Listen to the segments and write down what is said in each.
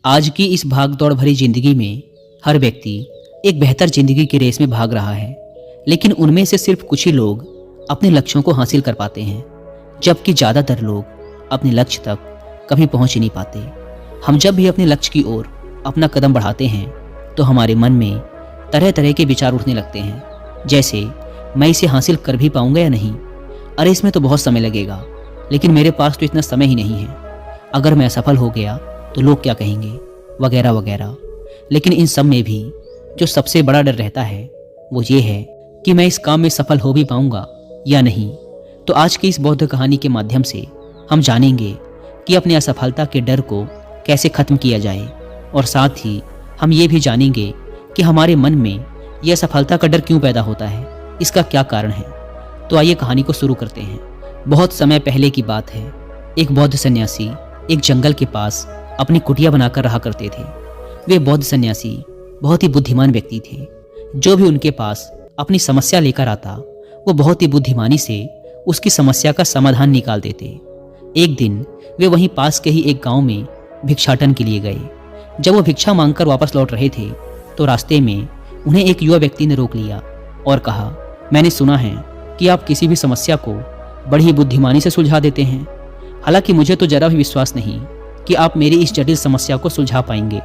आज की इस भाग-दौड़ भरी जिंदगी में हर व्यक्ति एक बेहतर जिंदगी की रेस में भाग रहा है, लेकिन उनमें से सिर्फ कुछ ही लोग अपने लक्ष्यों को हासिल कर पाते हैं, जबकि ज़्यादातर लोग अपने लक्ष्य तक कभी पहुंच ही नहीं पाते। हम जब भी अपने लक्ष्य की ओर अपना कदम बढ़ाते हैं तो हमारे मन में तरह तरह के विचार उठने लगते हैं, जैसे मैं इसे हासिल कर भी पाऊंगा या नहीं, अरे इसमें तो बहुत समय लगेगा, लेकिन मेरे पास तो इतना समय ही नहीं है, अगर मैं असफल हो गया तो लोग क्या कहेंगे, वगैरह वगैरह। लेकिन इन सब में भी जो सबसे बड़ा डर रहता है वो ये है कि मैं इस काम में सफल हो भी पाऊंगा या नहीं। तो आज की इस बौद्ध कहानी के माध्यम से हम जानेंगे कि अपने असफलता के डर को कैसे खत्म किया जाए, और साथ ही हम ये भी जानेंगे कि हमारे मन में यह असफलता का डर क्यों पैदा होता है, इसका क्या कारण है। तो आइए कहानी को शुरू करते हैं। बहुत समय पहले की बात है। एक बौद्ध सन्यासी एक जंगल के पास अपनी कुटिया बनाकर रहा करते थे। वे बौद्ध सन्यासी बहुत ही बुद्धिमान व्यक्ति थे। जो भी उनके पास अपनी समस्या लेकर आता वो बहुत ही बुद्धिमानी से उसकी समस्या का समाधान निकाल देते। एक दिन वे वहीं पास के ही एक गांव में भिक्षाटन के लिए गए। जब वो भिक्षा मांगकर वापस लौट रहे थे तो रास्ते में उन्हें एक युवा व्यक्ति ने रोक लिया और कहा, मैंने सुना है कि आप किसी भी समस्या को बड़ी ही बुद्धिमानी से सुलझा देते हैं। हालांकि मुझे तो जरा भी विश्वास नहीं कि आप मेरी इस जटिल समस्या को सुलझा पाएंगे,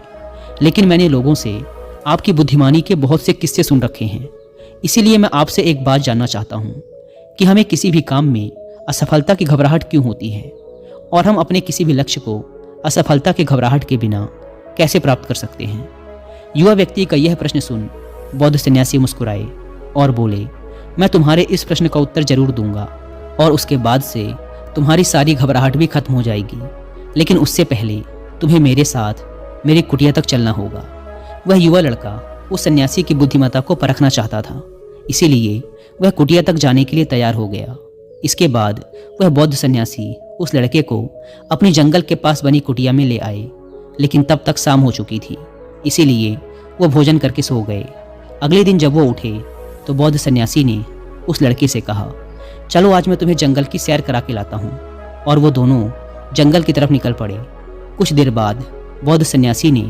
लेकिन मैंने लोगों से आपकी बुद्धिमानी के बहुत से किस्से सुन रखे हैं। इसीलिए मैं आपसे एक बात जानना चाहता हूँ कि हमें किसी भी काम में असफलता की घबराहट क्यों होती है, और हम अपने किसी भी लक्ष्य को असफलता की घबराहट के बिना कैसे प्राप्त कर सकते हैं। युवा व्यक्ति का यह प्रश्न सुन बौद्ध सन्यासी मुस्कुराए और बोले, मैं तुम्हारे इस प्रश्न का उत्तर जरूर दूंगा, और उसके बाद से तुम्हारी सारी घबराहट भी खत्म हो जाएगी, लेकिन उससे पहले तुम्हें मेरे साथ मेरी कुटिया तक चलना होगा। वह युवा लड़का उस सन्यासी की बुद्धिमत्ता को परखना चाहता था, इसीलिए वह कुटिया तक जाने के लिए तैयार हो गया। इसके बाद वह बौद्ध सन्यासी उस लड़के को अपनी जंगल के पास बनी कुटिया में ले आए, लेकिन तब तक शाम हो चुकी थी, इसीलिए वो भोजन करके सो गए। अगले दिन जब वो उठे तो बौद्ध सन्यासी ने उस लड़के से कहा, चलो आज मैं तुम्हें जंगल की सैर करा के लाता हूँ, और वो दोनों जंगल की तरफ निकल पड़े। कुछ देर बाद बौद्ध सन्यासी ने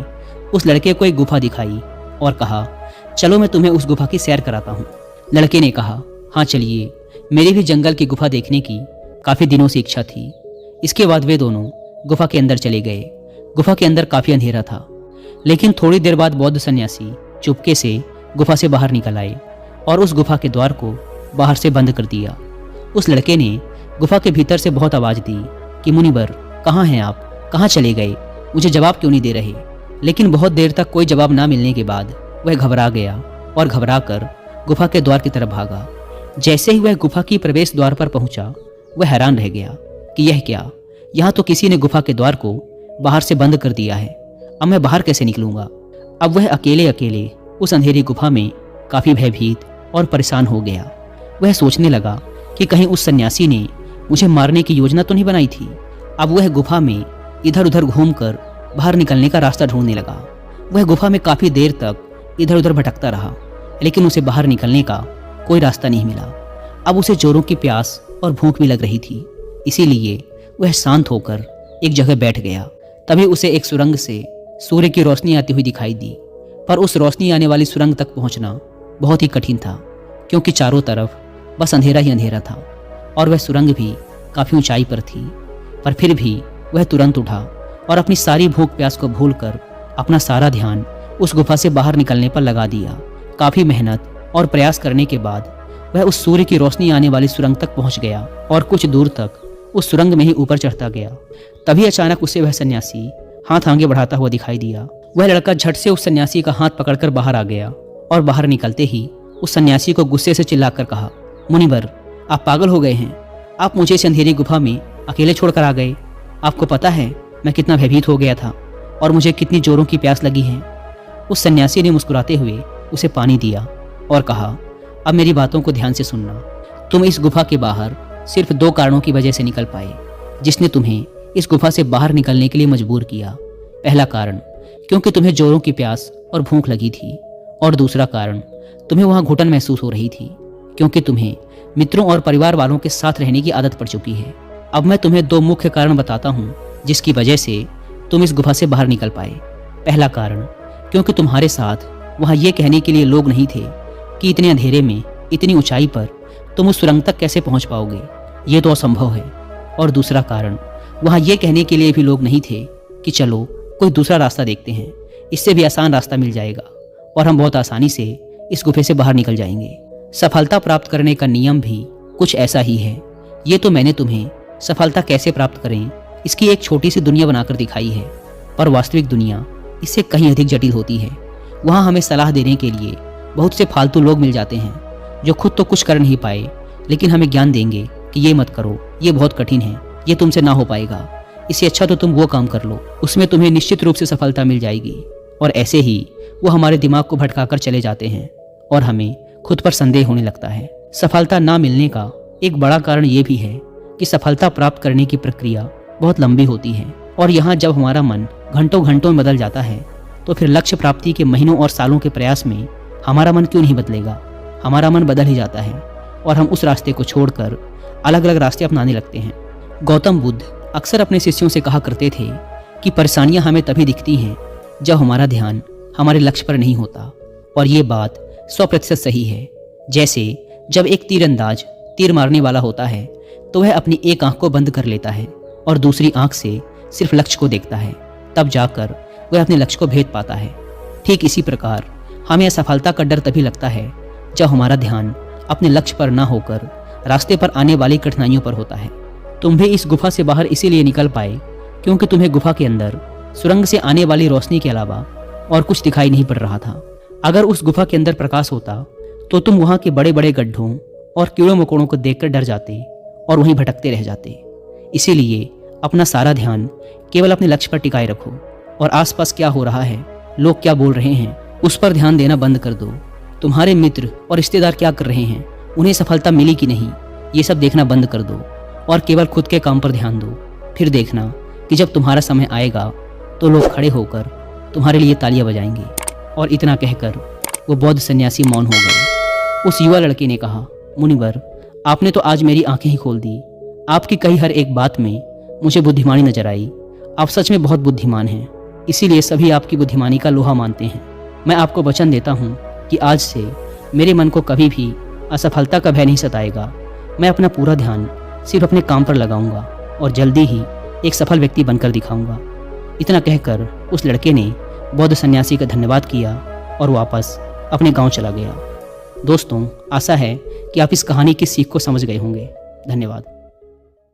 उस लड़के को एक गुफा दिखाई और कहा, चलो मैं तुम्हें उस गुफा की सैर कराता हूँ। लड़के ने कहा, हाँ चलिए, मेरी भी जंगल की गुफा देखने की काफ़ी दिनों से इच्छा थी। इसके बाद वे दोनों गुफा के अंदर चले गए। गुफा के अंदर काफ़ी अंधेरा था, लेकिन थोड़ी देर बाद बौद्ध सन्यासी चुपके से गुफा से बाहर निकल आए और उस गुफा के द्वार को बाहर से बंद कर दिया। उस लड़के ने गुफा के भीतर से बहुत आवाज़ दी कि मुनिवर, कहाँ हैं आप, कहाँ चले गए, मुझे जवाब क्यों नहीं दे रहे। लेकिन बहुत देर तक कोई जवाब ना मिलने के बाद वह घबरा गया और घबरा कर गुफा के द्वार की तरफ भागा। जैसे ही वह गुफा की प्रवेश द्वार पर पहुंचा, वह हैरान रह गया कि यह क्या, यहाँ तो किसी ने गुफा के द्वार को बाहर से बंद कर दिया है, अब मैं बाहर कैसे निकलूंगा। अब वह अकेले अकेले उस अंधेरी गुफा में काफ़ी भयभीत और परेशान हो गया। वह सोचने लगा कि कहीं उस सन्यासी ने मुझे मारने की योजना तो नहीं बनाई थी। अब वह गुफा में इधर उधर घूमकर बाहर निकलने का रास्ता ढूंढने लगा। वह गुफा में काफ़ी देर तक इधर उधर भटकता रहा, लेकिन उसे बाहर निकलने का कोई रास्ता नहीं मिला। अब उसे जोरों की प्यास और भूख भी लग रही थी, इसीलिए वह शांत होकर एक जगह बैठ गया। तभी उसे एक सुरंग से सूर्य की रोशनी आती हुई दिखाई दी, पर उस रोशनी आने वाली सुरंग तक पहुंचना बहुत ही कठिन था, क्योंकि चारों तरफ बस अंधेरा ही अंधेरा था, और वह सुरंग भी काफ़ी ऊंचाई पर थी। पर फिर भी वह तुरंत उठा और अपनी सारी भूख प्यास को भूलकर अपना सारा ध्यान उस गुफा से बाहर निकलने पर लगा दिया। काफ़ी मेहनत और प्रयास करने के बाद वह उस सूर्य की रोशनी आने वाली सुरंग तक पहुंच गया और कुछ दूर तक उस सुरंग में ही ऊपर चढ़ता गया। तभी अचानक उसे वह सन्यासी हाथ आगे बढ़ाता हुआ दिखाई दिया। वह लड़का झट से उस सन्यासी का हाथ पकड़कर बाहर आ गया, और बाहर निकलते ही उस सन्यासी को गुस्से से चिल्लाकर कहा, मुनिवर, आप पागल हो गए हैं, आप मुझे इस अंधेरी गुफा में अकेले छोड़कर आ गए। आपको पता है मैं कितना भयभीत हो गया था और मुझे कितनी जोरों की प्यास लगी है। उस सन्यासी ने मुस्कुराते हुए उसे पानी दिया और कहा, अब मेरी बातों को ध्यान से सुनना। तुम इस गुफा के बाहर सिर्फ 2 कारणों की वजह से निकल पाए, जिसने तुम्हें इस गुफा से बाहर निकलने के लिए मजबूर किया। पहला कारण, क्योंकि तुम्हें जोरों की प्यास और भूख लगी थी, और दूसरा कारण, तुम्हें वहाँ घुटन महसूस हो रही थी, क्योंकि तुम्हें मित्रों और परिवार वालों के साथ रहने की आदत पड़ चुकी है। अब मैं तुम्हें 2 मुख्य कारण बताता हूँ जिसकी वजह से तुम इस गुफा से बाहर निकल पाए। पहला कारण, क्योंकि तुम्हारे साथ वहाँ ये कहने के लिए लोग नहीं थे कि इतने अंधेरे में इतनी ऊंचाई पर तुम उस सुरंग तक कैसे पहुंच पाओगे, ये तो असंभव है। और दूसरा कारण, वहाँ ये कहने के लिए भी लोग नहीं थे कि चलो कोई दूसरा रास्ता देखते हैं, इससे भी आसान रास्ता मिल जाएगा और हम बहुत आसानी से इस गुफे से बाहर निकल जाएंगे। सफलता प्राप्त करने का नियम भी कुछ ऐसा ही है। ये तो मैंने तुम्हें सफलता कैसे प्राप्त करें इसकी एक छोटी सी दुनिया बनाकर दिखाई है, पर वास्तविक दुनिया इससे कहीं अधिक जटिल होती है। वहाँ हमें सलाह देने के लिए बहुत से फालतू लोग मिल जाते हैं जो खुद तो कुछ कर नहीं पाए, लेकिन हमें ज्ञान देंगे कि ये मत करो, ये बहुत कठिन है, ये तुमसे ना हो पाएगा, इससे अच्छा तो तुम वो काम कर लो, उसमें तुम्हें निश्चित रूप से सफलता मिल जाएगी। और ऐसे ही वो हमारे दिमाग को भटकाकर चले जाते हैं और हमें खुद पर संदेह होने लगता है। सफलता ना मिलने का एक बड़ा कारण ये भी है कि सफलता प्राप्त करने की प्रक्रिया बहुत लंबी होती है, और यहाँ जब हमारा मन घंटों घंटों में बदल जाता है तो फिर लक्ष्य प्राप्ति के महीनों और सालों के प्रयास में हमारा मन क्यों नहीं बदलेगा। हमारा मन बदल ही जाता है और हम उस रास्ते को छोड़कर अलग अलग रास्ते अपनाने लगते हैं। गौतम बुद्ध अक्सर अपने शिष्यों से कहा करते थे कि परेशानियां हमें तभी दिखती हैं जब हमारा ध्यान हमारे लक्ष्य पर नहीं होता, और ये बात 100% सही है। जैसे जब एक तीरंदाज तीर मारने वाला होता है तो वह अपनी एक आंख को बंद कर लेता है और दूसरी आंख से सिर्फ लक्ष्य को देखता है, तब जाकर वह अपने लक्ष्य को भेद पाता है। ठीक इसी प्रकार हमें असफलता का डर तभी लगता है जब हमारा ध्यान अपने लक्ष्य पर ना होकर रास्ते पर आने वाली कठिनाइयों पर होता है। तुम भी इस गुफा से बाहर इसीलिए निकल पाए क्योंकि तुम्हें गुफा के अंदर सुरंग से आने वाली रोशनी के अलावा और कुछ दिखाई नहीं पड़ रहा था। अगर उस गुफा के अंदर प्रकाश होता तो तुम वहाँ के बड़े बड़े गड्ढों और कीड़ों मकोड़ों को देखकर डर जाते और वहीं भटकते रह जाते। इसीलिए अपना सारा ध्यान केवल अपने लक्ष्य पर टिकाए रखो और आसपास क्या हो रहा है, लोग क्या बोल रहे हैं, उस पर ध्यान देना बंद कर दो। तुम्हारे मित्र और रिश्तेदार क्या कर रहे हैं, उन्हें सफलता मिली कि नहीं, ये सब देखना बंद कर दो और केवल खुद के काम पर ध्यान दो। फिर देखना कि जब तुम्हारा समय आएगा तो लोग खड़े होकर तुम्हारे लिए तालियां बजाएंगे। और इतना कहकर वो बौद्ध सन्यासी मौन हो गए। उस युवा लड़के ने कहा, मुनिवर, आपने तो आज मेरी आंखें ही खोल दी। आपकी कही हर एक बात में मुझे बुद्धिमानी नजर आई। आप सच में बहुत बुद्धिमान हैं, इसीलिए सभी आपकी बुद्धिमानी का लोहा मानते हैं। मैं आपको वचन देता हूँ कि आज से मेरे मन को कभी भी असफलता का भय नहीं सताएगा। मैं अपना पूरा ध्यान सिर्फ अपने काम पर लगाऊंगा और जल्दी ही एक सफल व्यक्ति बनकर दिखाऊंगा। इतना कहकर उस लड़के ने बौद्ध सन्यासी का धन्यवाद किया और वापस अपने गांव चला गया। दोस्तों, आशा है कि आप इस कहानी की सीख को समझ गए होंगे। धन्यवाद।